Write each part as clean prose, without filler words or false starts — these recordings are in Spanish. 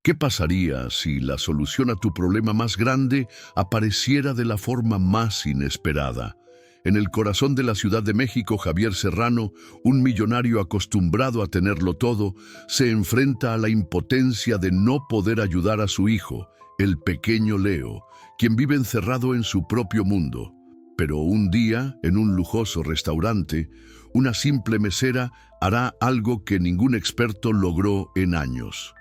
¿Qué pasaría si la solución a tu problema más grande apareciera de la forma más inesperada? En el corazón de la Ciudad de México, Javier Serrano, un millonario acostumbrado a tenerlo todo, se enfrenta a la impotencia de no poder ayudar a su hijo, el pequeño Leo, quien vive encerrado en su propio mundo. Pero un día, en un lujoso restaurante, una simple mesera hará algo que ningún experto logró en años.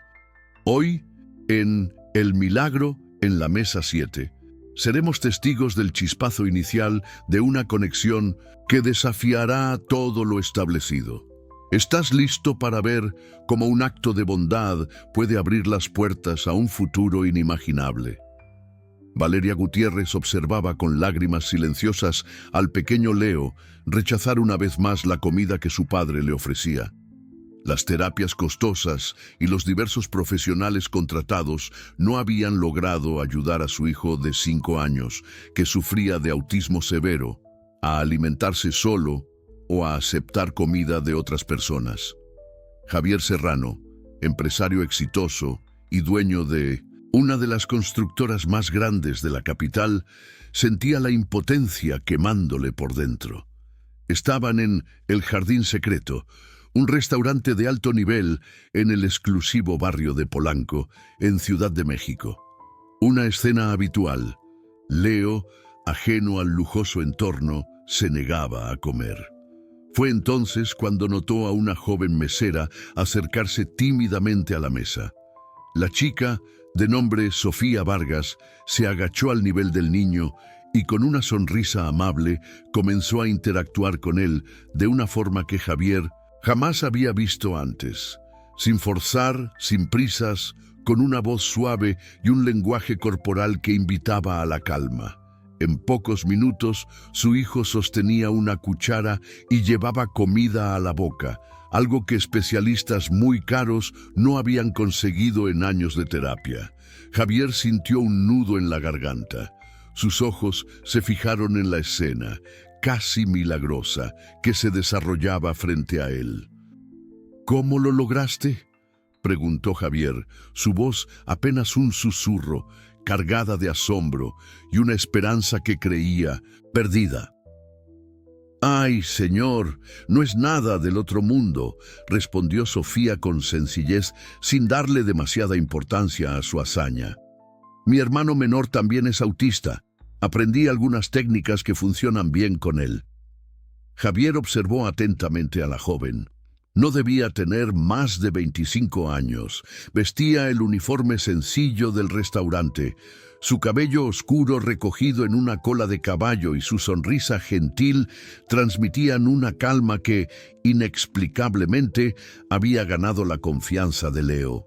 Hoy, en El Milagro, en la Mesa 7, seremos testigos del chispazo inicial de una conexión que desafiará todo lo establecido. ¿Estás listo para ver cómo un acto de bondad puede abrir las puertas a un futuro inimaginable? Valeria Gutiérrez observaba con lágrimas silenciosas al pequeño Leo rechazar una vez más la comida que su padre le ofrecía. Las terapias costosas y los diversos profesionales contratados no habían logrado ayudar a su hijo de 5 años, que sufría de autismo severo, a alimentarse solo o a aceptar comida de otras personas. Javier Serrano, empresario exitoso y dueño de una de las constructoras más grandes de la capital, sentía la impotencia quemándole por dentro. Estaban en El Jardín Secreto, un restaurante de alto nivel en el exclusivo barrio de Polanco, en Ciudad de México. Una escena habitual. Leo, ajeno al lujoso entorno, se negaba a comer. Fue entonces cuando notó a una joven mesera acercarse tímidamente a la mesa. La chica, de nombre Sofía Vargas, se agachó al nivel del niño y con una sonrisa amable comenzó a interactuar con él de una forma que Javier jamás había visto antes, sin forzar, sin prisas, con una voz suave y un lenguaje corporal que invitaba a la calma. En pocos minutos, su hijo sostenía una cuchara y llevaba comida a la boca, algo que especialistas muy caros no habían conseguido en años de terapia. Javier sintió un nudo en la garganta. Sus ojos se fijaron en la escena, casi milagrosa, que se desarrollaba frente a él. ¿Cómo lo lograste?, preguntó Javier, su voz apenas un susurro, cargada de asombro y una esperanza que creía perdida. «Ay, señor, no es nada del otro mundo», respondió Sofía con sencillez, sin darle demasiada importancia a su hazaña. «Mi hermano menor también es autista. Aprendí algunas técnicas que funcionan bien con él». Javier observó atentamente a la joven. No debía tener más de 25 años. Vestía el uniforme sencillo del restaurante. Su cabello oscuro recogido en una cola de caballo y su sonrisa gentil transmitían una calma que, inexplicablemente, había ganado la confianza de Leo.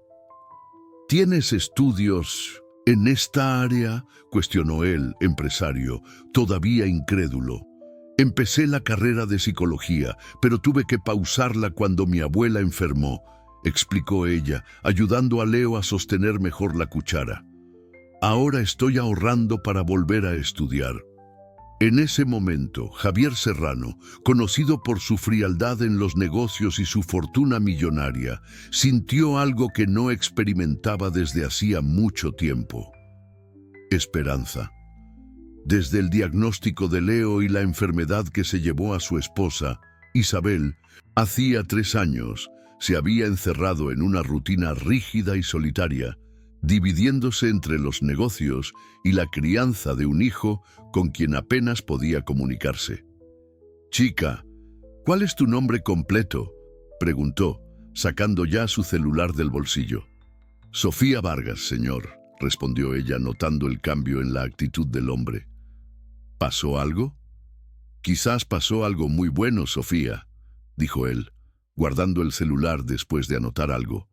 «¿Tienes estudios en esta área?», cuestionó él, empresario, todavía incrédulo. «Empecé la carrera de psicología, pero tuve que pausarla cuando mi abuela enfermó», explicó ella, ayudando a Leo a sostener mejor la cuchara. «Ahora estoy ahorrando para volver a estudiar». En ese momento, Javier Serrano, conocido por su frialdad en los negocios y su fortuna millonaria, sintió algo que no experimentaba desde hacía mucho tiempo: esperanza. Desde el diagnóstico de Leo y la enfermedad que se llevó a su esposa, Isabel, hacía 3 años, se había encerrado en una rutina rígida y solitaria, dividiéndose entre los negocios y la crianza de un hijo con quien apenas podía comunicarse. «Chica, ¿cuál es tu nombre completo?», preguntó, sacando ya su celular del bolsillo. «Sofía Vargas, señor», respondió ella, notando el cambio en la actitud del hombre. «¿Pasó algo?». «Quizás pasó algo muy bueno, Sofía», dijo él, guardando el celular después de anotar algo.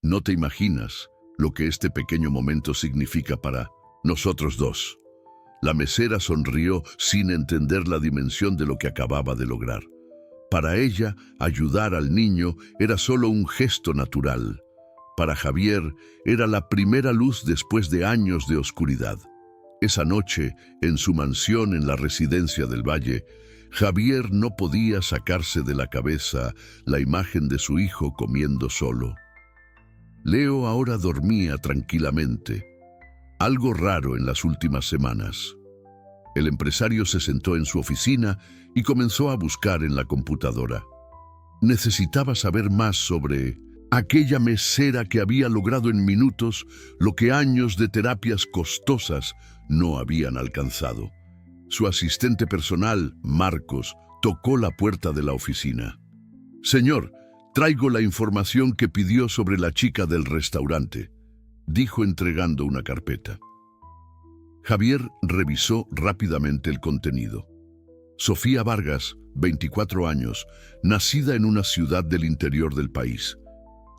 «No te imaginas lo que este pequeño momento significa para nosotros dos». La mesera sonrió sin entender la dimensión de lo que acababa de lograr. Para ella, ayudar al niño era solo un gesto natural. Para Javier, era la primera luz después de años de oscuridad. Esa noche, en su mansión en la Residencia del Valle, Javier no podía sacarse de la cabeza la imagen de su hijo comiendo solo. Leo ahora dormía tranquilamente. Algo raro en las últimas semanas. El empresario se sentó en su oficina y comenzó a buscar en la computadora. Necesitaba saber más sobre aquella mesera que había logrado en minutos lo que años de terapias costosas no habían alcanzado. Su asistente personal, Marcos, tocó la puerta de la oficina. «Señor, traigo la información que pidió sobre la chica del restaurante», dijo entregando una carpeta. Javier revisó rápidamente el contenido. Sofía Vargas, 24 años, nacida en una ciudad del interior del país.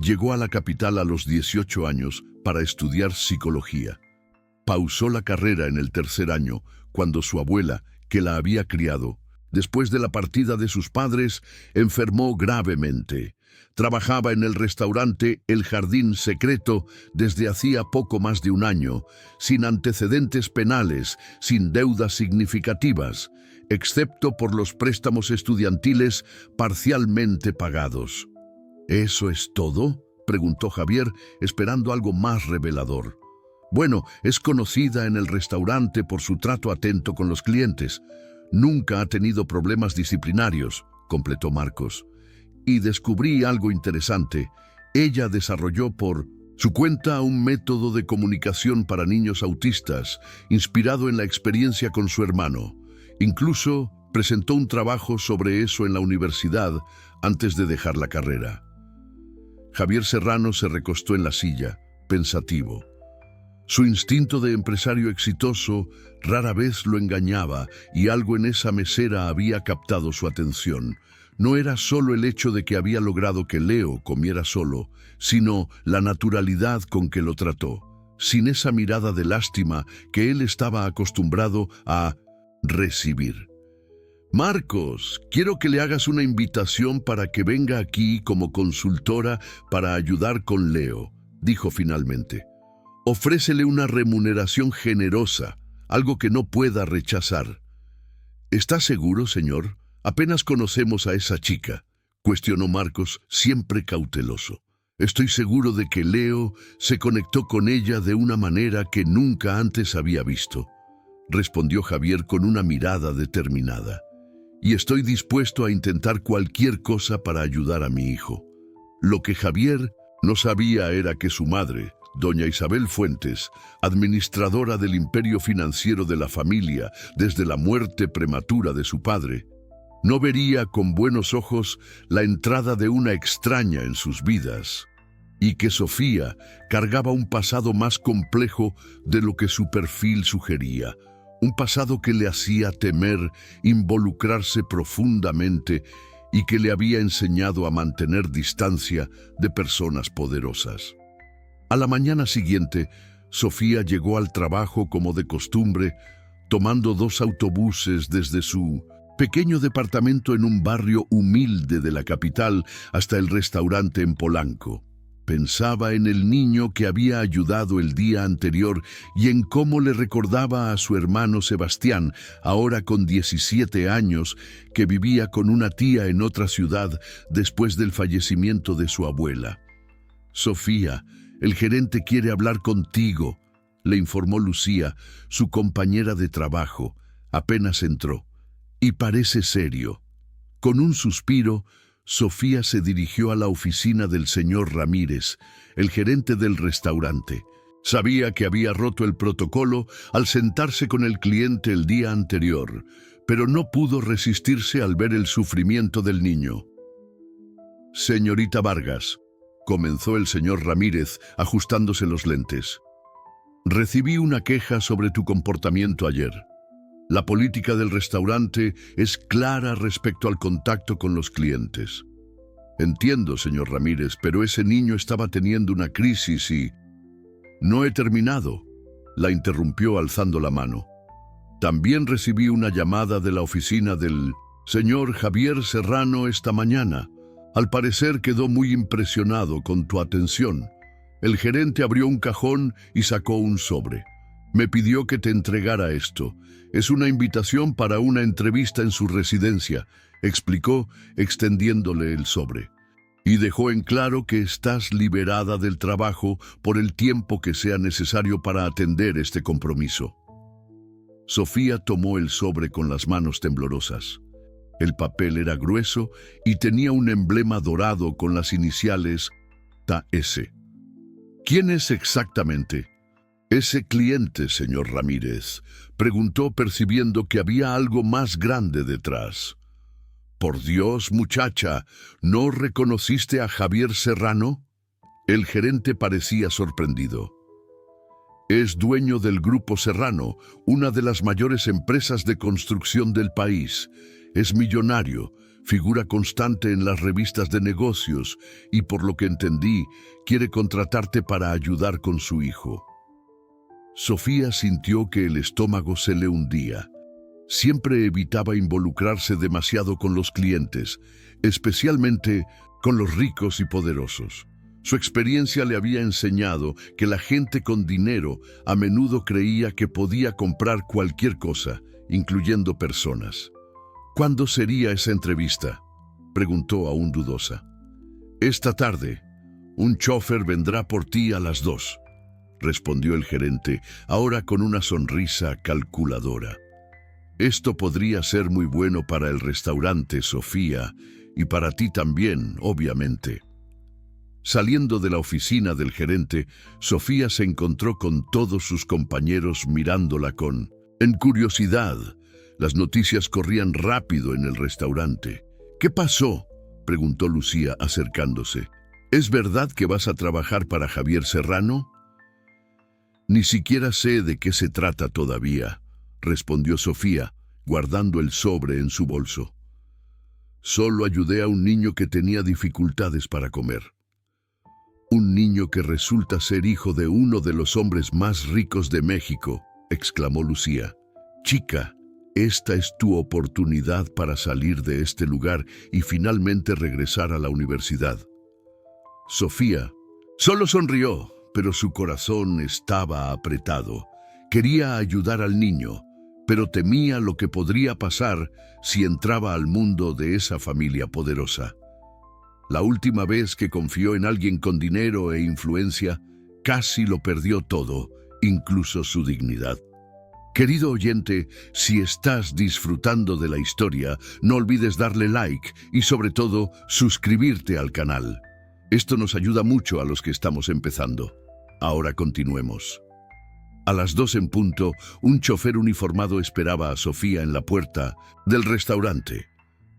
Llegó a la capital a los 18 años para estudiar psicología. Pausó la carrera en el tercer año cuando su abuela, que la había criado, después de la partida de sus padres, enfermó gravemente. Trabajaba en el restaurante El Jardín Secreto desde hacía poco más de un año, sin antecedentes penales, sin deudas significativas, excepto por los préstamos estudiantiles parcialmente pagados. ¿Eso es todo?, preguntó Javier, esperando algo más revelador. Bueno, es conocida en el restaurante por su trato atento con los clientes. Nunca ha tenido problemas disciplinarios, completó Marcos. Y descubrí algo interesante. Ella desarrolló por su cuenta un método de comunicación para niños autistas, inspirado en la experiencia con su hermano. Incluso presentó un trabajo sobre eso en la universidad antes de dejar la carrera. Javier Serrano se recostó en la silla, pensativo. Su instinto de empresario exitoso rara vez lo engañaba y algo en esa mesera había captado su atención. No era solo el hecho de que había logrado que Leo comiera solo, sino la naturalidad con que lo trató, sin esa mirada de lástima que él estaba acostumbrado a recibir. «Marcos, quiero que le hagas una invitación para que venga aquí como consultora para ayudar con Leo», dijo finalmente. «Ofrécele una remuneración generosa, algo que no pueda rechazar». «¿Está seguro, señor? Apenas conocemos a esa chica», cuestionó Marcos, siempre cauteloso. «Estoy seguro de que Leo se conectó con ella de una manera que nunca antes había visto», respondió Javier con una mirada determinada. «Y estoy dispuesto a intentar cualquier cosa para ayudar a mi hijo». Lo que Javier no sabía era que su madre, doña Isabel Fuentes, administradora del imperio financiero de la familia desde la muerte prematura de su padre, no vería con buenos ojos la entrada de una extraña en sus vidas, y que Sofía cargaba un pasado más complejo de lo que su perfil sugería, un pasado que le hacía temer involucrarse profundamente y que le había enseñado a mantener distancia de personas poderosas. A la mañana siguiente, Sofía llegó al trabajo como de costumbre, tomando 2 autobuses desde su pequeño departamento en un barrio humilde de la capital hasta el restaurante en Polanco. Pensaba en el niño que había ayudado el día anterior y en cómo le recordaba a su hermano Sebastián, ahora con 17 años, que vivía con una tía en otra ciudad después del fallecimiento de su abuela. «Sofía, el gerente quiere hablar contigo», le informó Lucía, su compañera de trabajo. Apenas entró. «Y parece serio». Con un suspiro, Sofía se dirigió a la oficina del señor Ramírez, el gerente del restaurante. Sabía que había roto el protocolo al sentarse con el cliente el día anterior, pero no pudo resistirse al ver el sufrimiento del niño. «Señorita Vargas», comenzó el señor Ramírez, ajustándose los lentes. «Recibí una queja sobre tu comportamiento ayer. La política del restaurante es clara respecto al contacto con los clientes». «Entiendo, señor Ramírez, pero ese niño estaba teniendo una crisis y...» «No he terminado», la interrumpió alzando la mano. «También recibí una llamada de la oficina del señor Javier Serrano esta mañana. Al parecer quedó muy impresionado con tu atención. El gerente abrió un cajón y sacó un sobre. Me pidió que te entregara esto. Es una invitación para una entrevista en su residencia», explicó, extendiéndole el sobre. Y dejó en claro que estás liberada del trabajo por el tiempo que sea necesario para atender este compromiso. Sofía tomó el sobre con las manos temblorosas. El papel era grueso y tenía un emblema dorado con las iniciales TS. ¿Quién es exactamente? Ese cliente, señor Ramírez, preguntó percibiendo que había algo más grande detrás. Por Dios, muchacha, ¿no reconociste a Javier Serrano? El gerente parecía sorprendido. Es dueño del Grupo Serrano, una de las mayores empresas de construcción del país. Es millonario, figura constante en las revistas de negocios y, por lo que entendí, quiere contratarte para ayudar con su hijo. Sofía sintió que el estómago se le hundía. Siempre evitaba involucrarse demasiado con los clientes, especialmente con los ricos y poderosos. Su experiencia le había enseñado que la gente con dinero a menudo creía que podía comprar cualquier cosa, incluyendo personas. ¿Cuándo sería esa entrevista?, preguntó aún dudosa. Esta tarde. Un chofer vendrá por ti a las 2, respondió el gerente, ahora con una sonrisa calculadora. Esto podría ser muy bueno para el restaurante, Sofía, y para ti también, obviamente. Saliendo de la oficina del gerente, Sofía se encontró con todos sus compañeros mirándola con curiosidad. Las noticias corrían rápido en el restaurante. ¿Qué pasó?, preguntó Lucía acercándose. ¿Es verdad que vas a trabajar para Javier Serrano? Ni siquiera sé de qué se trata todavía, respondió Sofía, guardando el sobre en su bolso. Solo ayudé a un niño que tenía dificultades para comer. Un niño que resulta ser hijo de uno de los hombres más ricos de México, exclamó Lucía. Chica, esta es tu oportunidad para salir de este lugar y finalmente regresar a la universidad. Sofía solo sonrió, pero su corazón estaba apretado. Quería ayudar al niño, pero temía lo que podría pasar si entraba al mundo de esa familia poderosa. La última vez que confió en alguien con dinero e influencia, casi lo perdió todo, incluso su dignidad. Querido oyente, si estás disfrutando de la historia, no olvides darle like y sobre todo suscribirte al canal. Esto nos ayuda mucho a los que estamos empezando. Ahora continuemos. A las 2 en punto, un chofer uniformado esperaba a Sofía en la puerta del restaurante.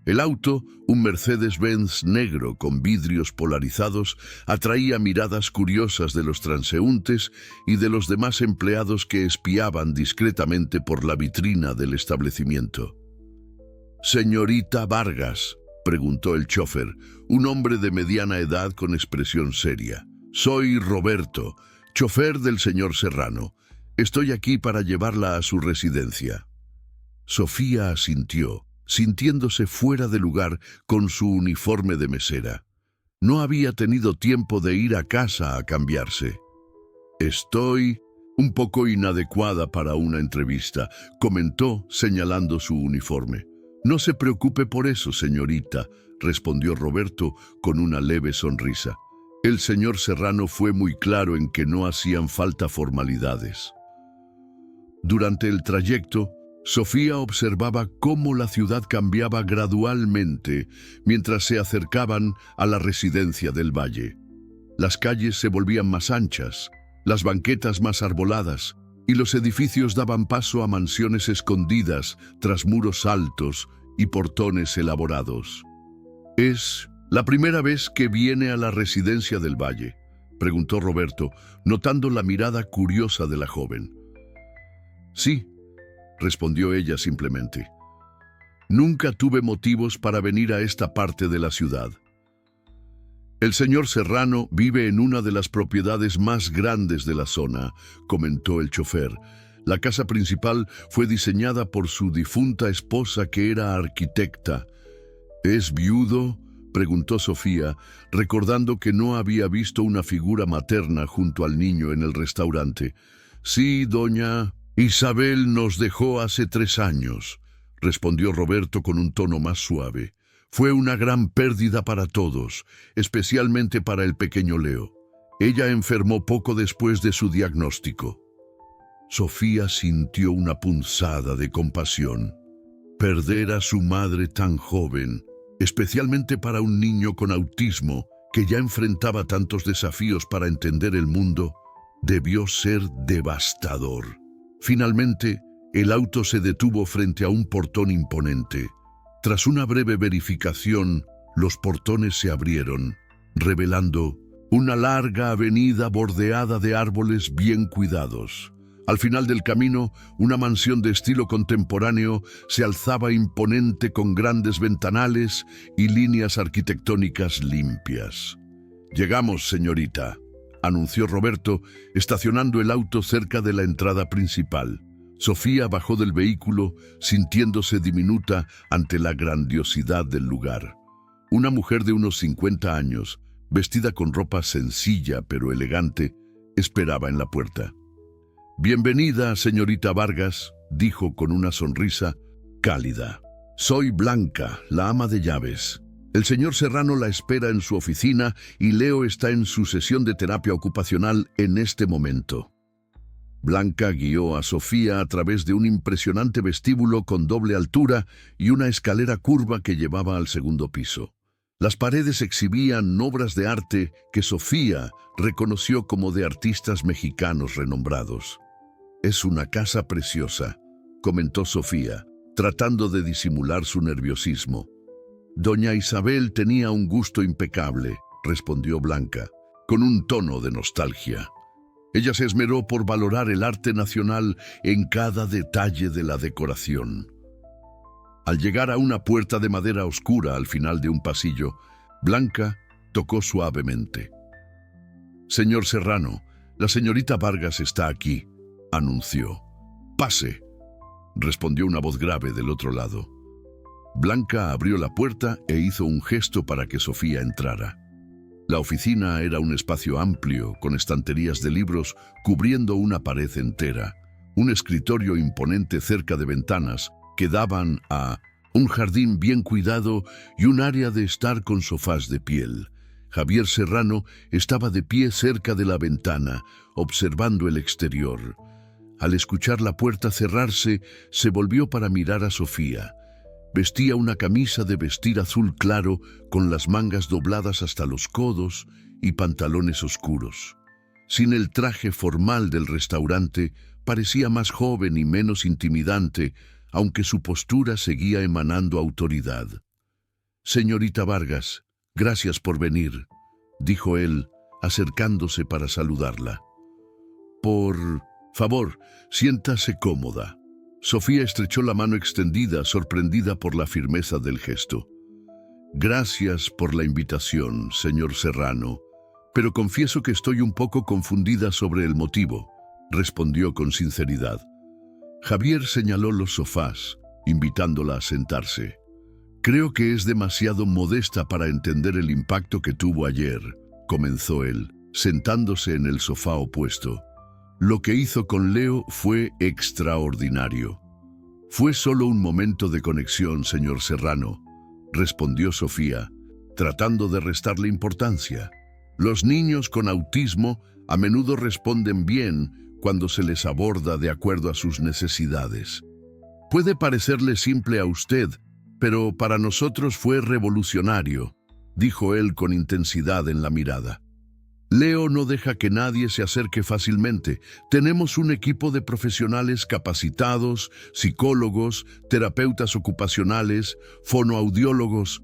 El auto, un Mercedes-Benz negro con vidrios polarizados, atraía miradas curiosas de los transeúntes y de los demás empleados que espiaban discretamente por la vitrina del establecimiento. «Señorita Vargas», preguntó el chofer, un hombre de mediana edad con expresión seria. «Soy Roberto, chofer del señor Serrano. Estoy aquí para llevarla a su residencia». Sofía asintió, sintiéndose fuera de lugar con su uniforme de mesera. No había tenido tiempo de ir a casa a cambiarse. «Estoy un poco inadecuada para una entrevista», comentó señalando su uniforme. «No se preocupe por eso, señorita», respondió Roberto con una leve sonrisa. El señor Serrano fue muy claro en que no hacían falta formalidades. Durante el trayecto, Sofía observaba cómo la ciudad cambiaba gradualmente mientras se acercaban a la residencia del Valle. Las calles se volvían más anchas, las banquetas más arboladas, y los edificios daban paso a mansiones escondidas tras muros altos y portones elaborados. «¿Es la primera vez que viene a la residencia del Valle?», preguntó Roberto, notando la mirada curiosa de la joven. «Sí», respondió ella simplemente. «Nunca tuve motivos para venir a esta parte de la ciudad». «El señor Serrano vive en una de las propiedades más grandes de la zona», comentó el chofer. «La casa principal fue diseñada por su difunta esposa, que era arquitecta». «¿Es viudo?», preguntó Sofía, recordando que no había visto una figura materna junto al niño en el restaurante. «Sí, doña Isabel nos dejó hace 3 años», respondió Roberto con un tono más suave. Fue una gran pérdida para todos, especialmente para el pequeño Leo. Ella enfermó poco después de su diagnóstico. Sofía sintió una punzada de compasión. Perder a su madre tan joven, especialmente para un niño con autismo que ya enfrentaba tantos desafíos para entender el mundo, debió ser devastador. Finalmente, el auto se detuvo frente a un portón imponente. Tras una breve verificación, los portones se abrieron, revelando una larga avenida bordeada de árboles bien cuidados. Al final del camino, una mansión de estilo contemporáneo se alzaba imponente con grandes ventanales y líneas arquitectónicas limpias. «Llegamos, señorita», anunció Roberto, estacionando el auto cerca de la entrada principal. Sofía bajó del vehículo, sintiéndose diminuta ante la grandiosidad del lugar. Una mujer de unos 50 años, vestida con ropa sencilla pero elegante, esperaba en la puerta. «Bienvenida, señorita Vargas», dijo con una sonrisa cálida. «Soy Blanca, la ama de llaves. El señor Serrano la espera en su oficina y Leo está en su sesión de terapia ocupacional en este momento». Blanca guió a Sofía a través de un impresionante vestíbulo con doble altura y una escalera curva que llevaba al segundo piso. Las paredes exhibían obras de arte que Sofía reconoció como de artistas mexicanos renombrados. «Es una casa preciosa», comentó Sofía, tratando de disimular su nerviosismo. «Doña Isabel tenía un gusto impecable», respondió Blanca, con un tono de nostalgia. Ella se esmeró por valorar el arte nacional en cada detalle de la decoración. Al llegar a una puerta de madera oscura al final de un pasillo, Blanca tocó suavemente. «Señor Serrano, la señorita Vargas está aquí», anunció. «Pase», respondió una voz grave del otro lado. Blanca abrió la puerta e hizo un gesto para que Sofía entrara. La oficina era un espacio amplio, con estanterías de libros cubriendo una pared entera, un escritorio imponente cerca de ventanas que daban a un jardín bien cuidado y un área de estar con sofás de piel. Javier Serrano estaba de pie cerca de la ventana, observando el exterior. Al escuchar la puerta cerrarse, se volvió para mirar a Sofía. Vestía una camisa de vestir azul claro con las mangas dobladas hasta los codos y pantalones oscuros. Sin el traje formal del restaurante, parecía más joven y menos intimidante, aunque su postura seguía emanando autoridad. «Señorita Vargas, gracias por venir», dijo él, acercándose para saludarla. «Por favor, siéntase cómoda». Sofía estrechó la mano extendida, sorprendida por la firmeza del gesto. «Gracias por la invitación, señor Serrano, pero confieso que estoy un poco confundida sobre el motivo», respondió con sinceridad. Javier señaló los sofás, invitándola a sentarse. «Creo que es demasiado modesta para entender el impacto que tuvo ayer», comenzó él, sentándose en el sofá opuesto. «Lo que hizo con Leo fue extraordinario». «Fue solo un momento de conexión, señor Serrano», respondió Sofía, tratando de restarle importancia. «Los niños con autismo a menudo responden bien cuando se les aborda de acuerdo a sus necesidades. Puede parecerle simple a usted, pero para nosotros fue revolucionario», dijo él con intensidad en la mirada. «Leo no deja que nadie se acerque fácilmente. Tenemos un equipo de profesionales capacitados, psicólogos, terapeutas ocupacionales, fonoaudiólogos.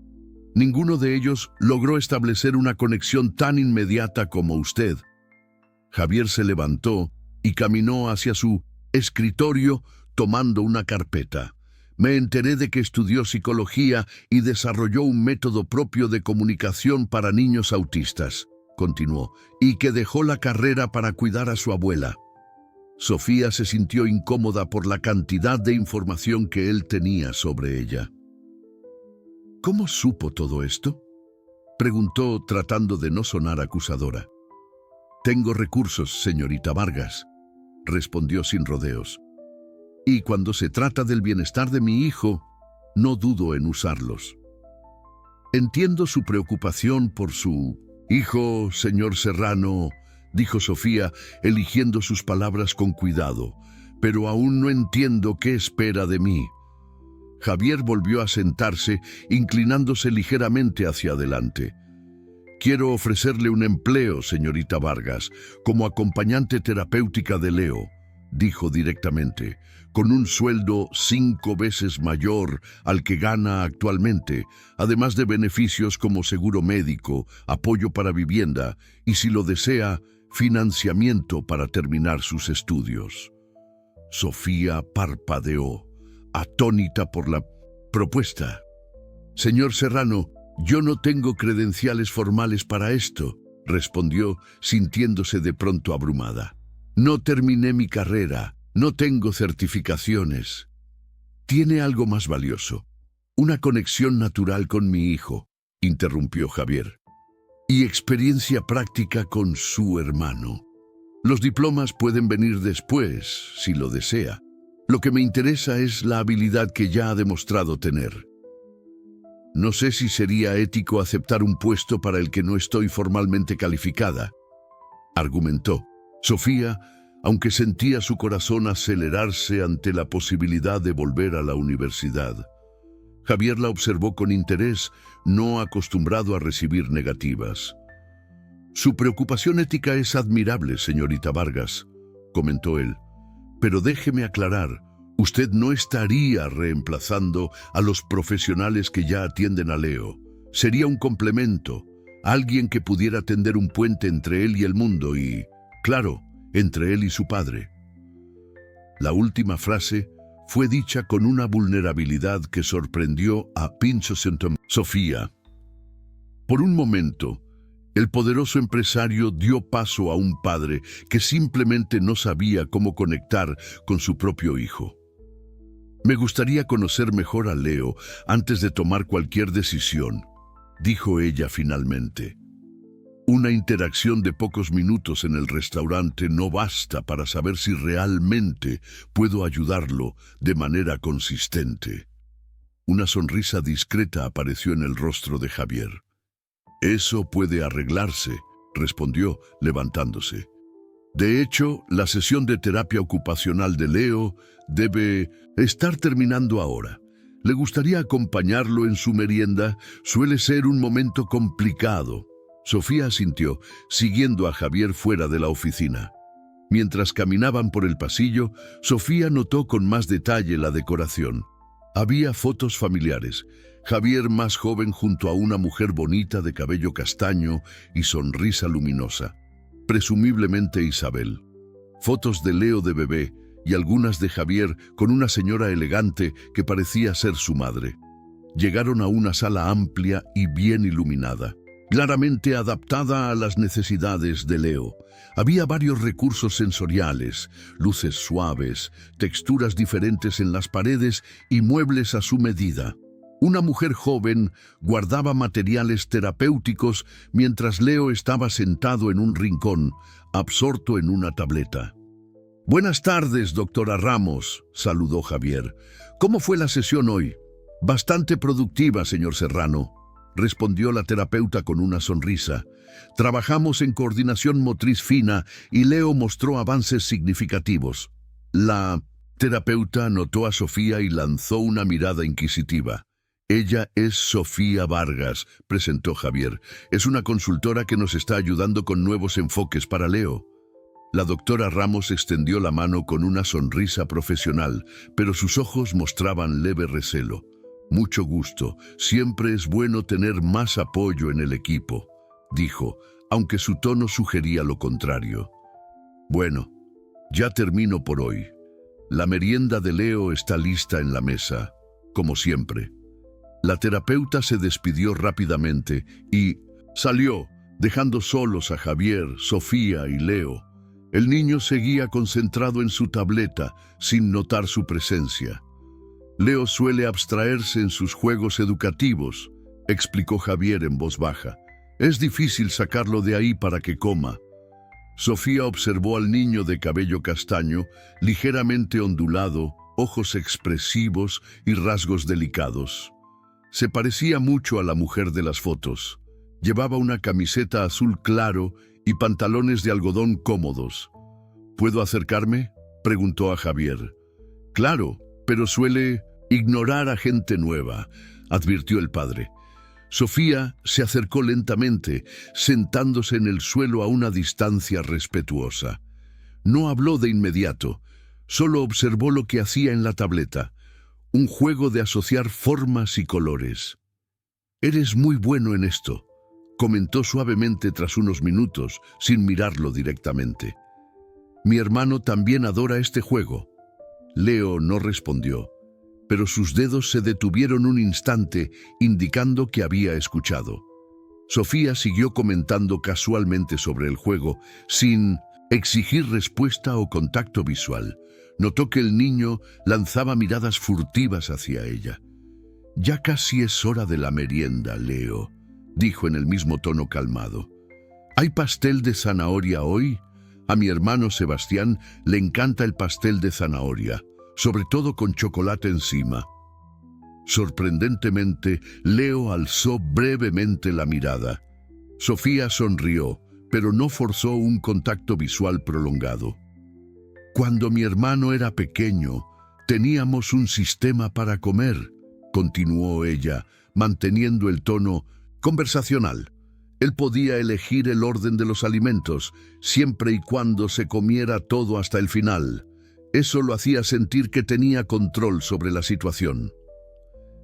Ninguno de ellos logró establecer una conexión tan inmediata como usted». Javier se levantó y caminó hacia su escritorio tomando una carpeta. «Me enteré de que estudió psicología y desarrolló un método propio de comunicación para niños autistas», continuó, «y que dejó la carrera para cuidar a su abuela». Sofía se sintió incómoda por la cantidad de información que él tenía sobre ella. «¿Cómo supo todo esto?», preguntó tratando de no sonar acusadora. «Tengo recursos, señorita Vargas», respondió sin rodeos. «Y cuando se trata del bienestar de mi hijo, no dudo en usarlos». Entiendo su preocupación por su hijo, señor Serrano, dijo Sofía, eligiendo sus palabras con cuidado, pero aún no entiendo qué espera de mí. Javier volvió a sentarse, inclinándose ligeramente hacia adelante. Quiero ofrecerle un empleo, señorita Vargas, como acompañante terapéutica de Leo, dijo directamente, con un sueldo 5 veces mayor al que gana actualmente, además de beneficios como seguro médico, apoyo para vivienda y, si lo desea, financiamiento para terminar sus estudios. Sofía parpadeó, atónita por la propuesta. Señor Serrano, yo no tengo credenciales formales para esto, respondió, sintiéndose de pronto abrumada. No terminé mi carrera, no tengo certificaciones. Tiene algo más valioso, una conexión natural con mi hijo, interrumpió Javier, y experiencia práctica con su hermano. Los diplomas pueden venir después, si lo desea. Lo que me interesa es la habilidad que ya ha demostrado tener. No sé si sería ético aceptar un puesto para el que no estoy formalmente calificada, argumentó. Sofía, aunque sentía su corazón acelerarse ante la posibilidad de volver a la universidad. Javier la observó con interés, no acostumbrado a recibir negativas. Su preocupación ética es admirable, señorita Vargas, comentó él. Pero déjeme aclarar, usted no estaría reemplazando a los profesionales que ya atienden a Leo. Sería un complemento, alguien que pudiera tender un puente entre él y el mundo y, claro, entre él y su padre. La última frase fue dicha con una vulnerabilidad que sorprendió a Pincho Sofía. Por un momento, el poderoso empresario dio paso a un padre que simplemente no sabía cómo conectar con su propio hijo. Me gustaría conocer mejor a Leo antes de tomar cualquier decisión, dijo ella finalmente. Una interacción de pocos minutos en el restaurante no basta para saber si realmente puedo ayudarlo de manera consistente. Una sonrisa discreta apareció en el rostro de Javier. Eso puede arreglarse, respondió, levantándose. De hecho, la sesión de terapia ocupacional de Leo debe estar terminando ahora. ¿Le gustaría acompañarlo en su merienda? Suele ser un momento complicado. Sofía asintió, siguiendo a Javier fuera de la oficina. Mientras caminaban por el pasillo, Sofía notó con más detalle la decoración. Había fotos familiares. Javier más joven junto a una mujer bonita de cabello castaño y sonrisa luminosa. Presumiblemente Isabel. Fotos de Leo de bebé y algunas de Javier con una señora elegante que parecía ser su madre. Llegaron a una sala amplia y bien iluminada, claramente adaptada a las necesidades de Leo. Había varios recursos sensoriales, luces suaves, texturas diferentes en las paredes y muebles a su medida. Una mujer joven guardaba materiales terapéuticos mientras Leo estaba sentado en un rincón, absorto en una tableta. «Buenas tardes, doctora Ramos», saludó Javier. «¿Cómo fue la sesión hoy?» «Bastante productiva, señor Serrano», respondió la terapeuta con una sonrisa. «Trabajamos en coordinación motriz fina y Leo mostró avances significativos». La terapeuta notó a Sofía y lanzó una mirada inquisitiva. «Ella es Sofía Vargas», presentó Javier. «Es una consultora que nos está ayudando con nuevos enfoques para Leo». La doctora Ramos extendió la mano con una sonrisa profesional, pero sus ojos mostraban leve recelo. «Mucho gusto. Siempre es bueno tener más apoyo en el equipo», dijo, aunque su tono sugería lo contrario. «Bueno, ya termino por hoy. La merienda de Leo está lista en la mesa, como siempre». La terapeuta se despidió rápidamente y salió, dejando solos a Javier, Sofía y Leo. El niño seguía concentrado en su tableta, sin notar su presencia. «Leo suele abstraerse en sus juegos educativos», explicó Javier en voz baja. «Es difícil sacarlo de ahí para que coma». Sofía observó al niño de cabello castaño, ligeramente ondulado, ojos expresivos y rasgos delicados. Se parecía mucho a la mujer de las fotos. Llevaba una camiseta azul claro y pantalones de algodón cómodos. ¿Puedo acercarme?, preguntó a Javier. Claro, pero suele ignorar a gente nueva, advirtió el padre. Sofía se acercó lentamente, sentándose en el suelo a una distancia respetuosa. No habló de inmediato, solo observó lo que hacía en la tableta, un juego de asociar formas y colores. «Eres muy bueno en esto», comentó suavemente tras unos minutos, sin mirarlo directamente. «Mi hermano también adora este juego». Leo no respondió, pero sus dedos se detuvieron un instante, indicando que había escuchado. Sofía siguió comentando casualmente sobre el juego, sin exigir respuesta o contacto visual. Notó que el niño lanzaba miradas furtivas hacia ella. «Ya casi es hora de la merienda, Leo», dijo en el mismo tono calmado. «¿Hay pastel de zanahoria hoy? A mi hermano Sebastián le encanta el pastel de zanahoria, sobre todo con chocolate encima». Sorprendentemente, Leo alzó brevemente la mirada. Sofía sonrió, pero no forzó un contacto visual prolongado. «Cuando mi hermano era pequeño, teníamos un sistema para comer», continuó ella, manteniendo el tono conversacional. Él podía elegir el orden de los alimentos, siempre y cuando se comiera todo hasta el final. Eso lo hacía sentir que tenía control sobre la situación.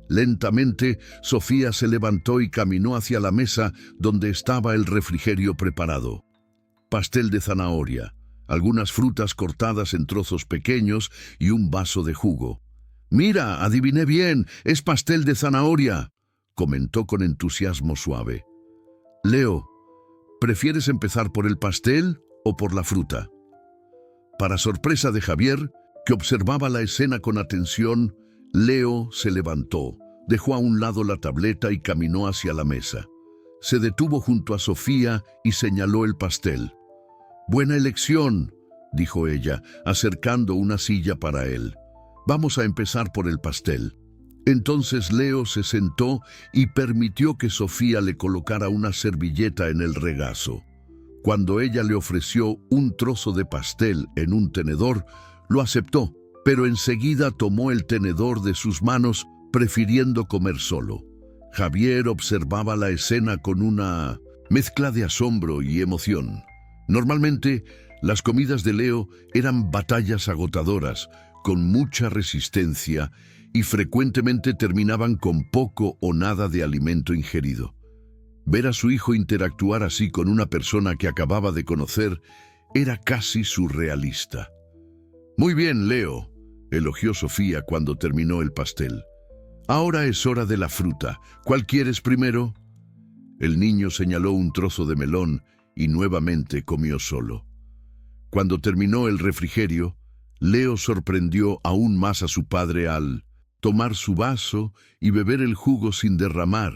Lentamente, Sofía se levantó y caminó hacia la mesa donde estaba el refrigerio preparado. Pastel de zanahoria, algunas frutas cortadas en trozos pequeños y un vaso de jugo. «Mira, adiviné bien, es pastel de zanahoria», comentó con entusiasmo suave. «Leo, ¿prefieres empezar por el pastel o por la fruta?». Para sorpresa de Javier, que observaba la escena con atención, Leo se levantó, dejó a un lado la tableta y caminó hacia la mesa. Se detuvo junto a Sofía y señaló el pastel. «Buena elección», dijo ella, acercando una silla para él. «Vamos a empezar por el pastel». Entonces Leo se sentó y permitió que Sofía le colocara una servilleta en el regazo. Cuando ella le ofreció un trozo de pastel en un tenedor, lo aceptó, pero enseguida tomó el tenedor de sus manos, prefiriendo comer solo. Javier observaba la escena con una mezcla de asombro y emoción. Normalmente, las comidas de Leo eran batallas agotadoras, con mucha resistencia, y frecuentemente terminaban con poco o nada de alimento ingerido. Ver a su hijo interactuar así con una persona que acababa de conocer era casi surrealista. «Muy bien, Leo», elogió Sofía cuando terminó el pastel. «Ahora es hora de la fruta. ¿Cuál quieres primero?». El niño señaló un trozo de melón y nuevamente comió solo. Cuando terminó el refrigerio, Leo sorprendió aún más a su padre al tomar su vaso y beber el jugo sin derramar,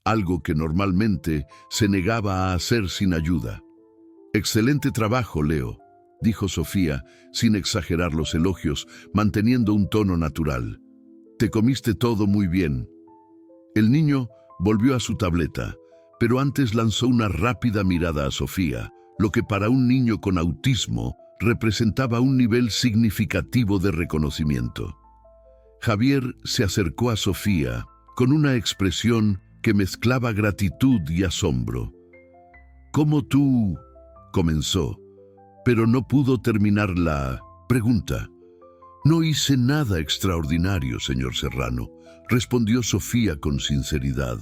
algo que normalmente se negaba a hacer sin ayuda. «Excelente trabajo, Leo», dijo Sofía, sin exagerar los elogios, manteniendo un tono natural. «Te comiste todo muy bien». El niño volvió a su tableta, pero antes lanzó una rápida mirada a Sofía, lo que para un niño con autismo representaba un nivel significativo de reconocimiento. Javier se acercó a Sofía con una expresión que mezclaba gratitud y asombro. «¿Cómo tú?», comenzó, pero no pudo terminar la pregunta. «No hice nada extraordinario, señor Serrano», respondió Sofía con sinceridad.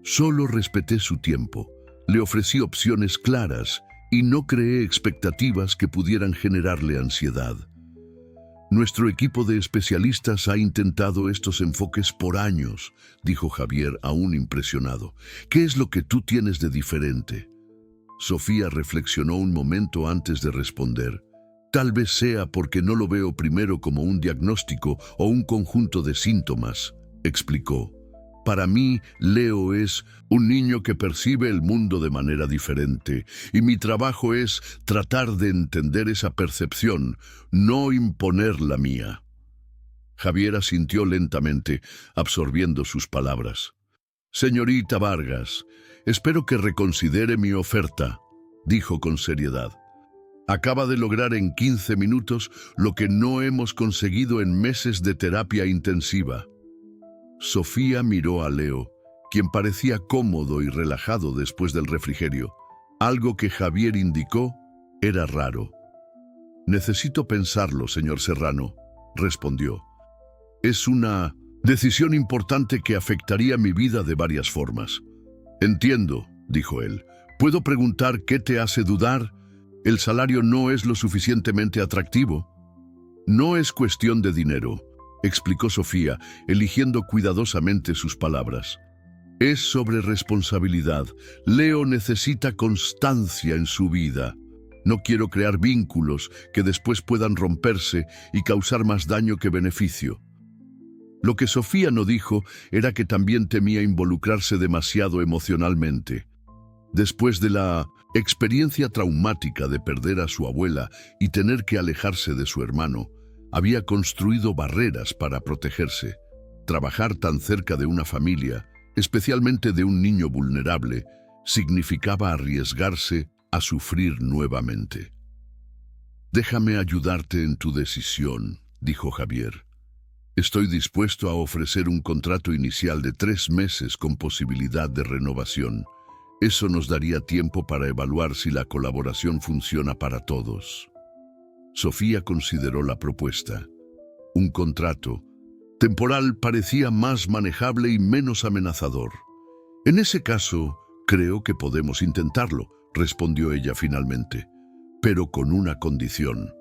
«Solo respeté su tiempo, le ofrecí opciones claras y no creé expectativas que pudieran generarle ansiedad». «Nuestro equipo de especialistas ha intentado estos enfoques por años», dijo Javier, aún impresionado. «¿Qué es lo que tú tienes de diferente?». Sofía reflexionó un momento antes de responder. «Tal vez sea porque no lo veo primero como un diagnóstico o un conjunto de síntomas», explicó. «Para mí, Leo es un niño que percibe el mundo de manera diferente, y mi trabajo es tratar de entender esa percepción, no imponer la mía». Javier asintió lentamente, absorbiendo sus palabras. Señorita Vargas, espero que reconsidere mi oferta, dijo con seriedad. Acaba de lograr en 15 minutos lo que no hemos conseguido en meses de terapia intensiva. Sofía miró a Leo, quien parecía cómodo y relajado después del refrigerio. Algo que Javier indicó era raro. Necesito pensarlo, señor Serrano, respondió. Es una decisión importante que afectaría mi vida de varias formas. Entiendo, dijo él. ¿Puedo preguntar qué te hace dudar? ¿El salario no es lo suficientemente atractivo? No es cuestión de dinero, explicó Sofía, eligiendo cuidadosamente sus palabras. Es sobre responsabilidad. Leo necesita constancia en su vida. No quiero crear vínculos que después puedan romperse y causar más daño que beneficio. Lo que Sofía no dijo era que también temía involucrarse demasiado emocionalmente. Después de la experiencia traumática de perder a su abuela y tener que alejarse de su hermano, había construido barreras para protegerse. Trabajar tan cerca de una familia, especialmente de un niño vulnerable, significaba arriesgarse a sufrir nuevamente. «Déjame ayudarte en tu decisión», dijo Javier. «Estoy dispuesto a ofrecer un contrato inicial de 3 meses con posibilidad de renovación. Eso nos daría tiempo para evaluar si la colaboración funciona para todos». Sofía consideró la propuesta. Un contrato temporal parecía más manejable y menos amenazador. «En ese caso, creo que podemos intentarlo», respondió ella finalmente, «pero con una condición».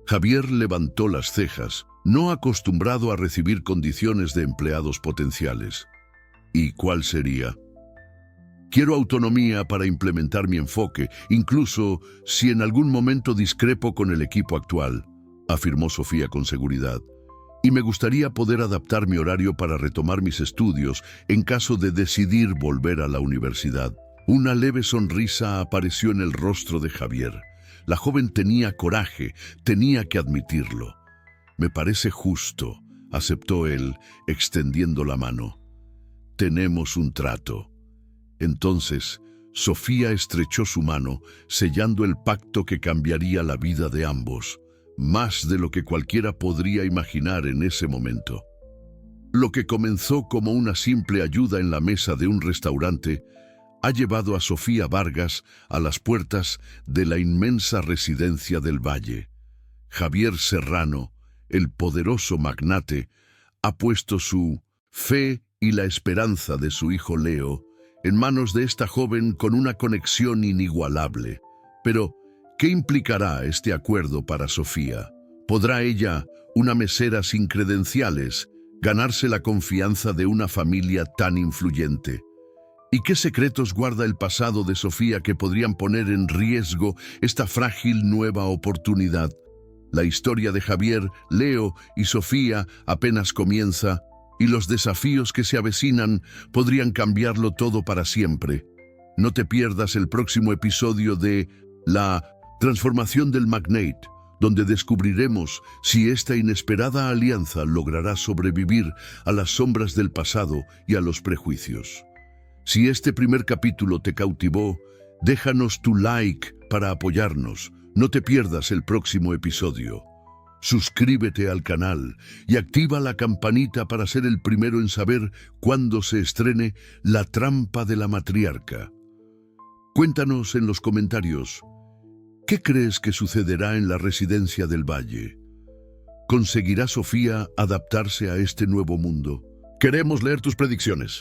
Javier levantó las cejas, no acostumbrado a recibir condiciones de empleados potenciales. «¿Y cuál sería?» «Quiero autonomía para implementar mi enfoque, incluso si en algún momento discrepo con el equipo actual», afirmó Sofía con seguridad. «Y me gustaría poder adaptar mi horario para retomar mis estudios en caso de decidir volver a la universidad». Una leve sonrisa apareció en el rostro de Javier. La joven tenía coraje, tenía que admitirlo. «Me parece justo», aceptó él, extendiendo la mano. «Tenemos un trato». Entonces, Sofía estrechó su mano, sellando el pacto que cambiaría la vida de ambos, más de lo que cualquiera podría imaginar en ese momento. Lo que comenzó como una simple ayuda en la mesa de un restaurante ha llevado a Sofía Vargas a las puertas de la inmensa residencia del Valle. Javier Serrano, el poderoso magnate, ha puesto su fe y la esperanza de su hijo Leo en manos de esta joven con una conexión inigualable. Pero, ¿qué implicará este acuerdo para Sofía? ¿Podrá ella, una mesera sin credenciales, ganarse la confianza de una familia tan influyente? ¿Y qué secretos guarda el pasado de Sofía que podrían poner en riesgo esta frágil nueva oportunidad? La historia de Javier, Leo y Sofía apenas comienza, y los desafíos que se avecinan podrían cambiarlo todo para siempre. No te pierdas el próximo episodio de La transformación del magnate, donde descubriremos si esta inesperada alianza logrará sobrevivir a las sombras del pasado y a los prejuicios. Si este primer capítulo te cautivó, déjanos tu like para apoyarnos. No te pierdas el próximo episodio. Suscríbete al canal y activa la campanita para ser el primero en saber cuándo se estrene La trampa de la matriarca. Cuéntanos en los comentarios, ¿qué crees que sucederá en la residencia del Valle? ¿Conseguirá Sofía adaptarse a este nuevo mundo? Queremos leer tus predicciones.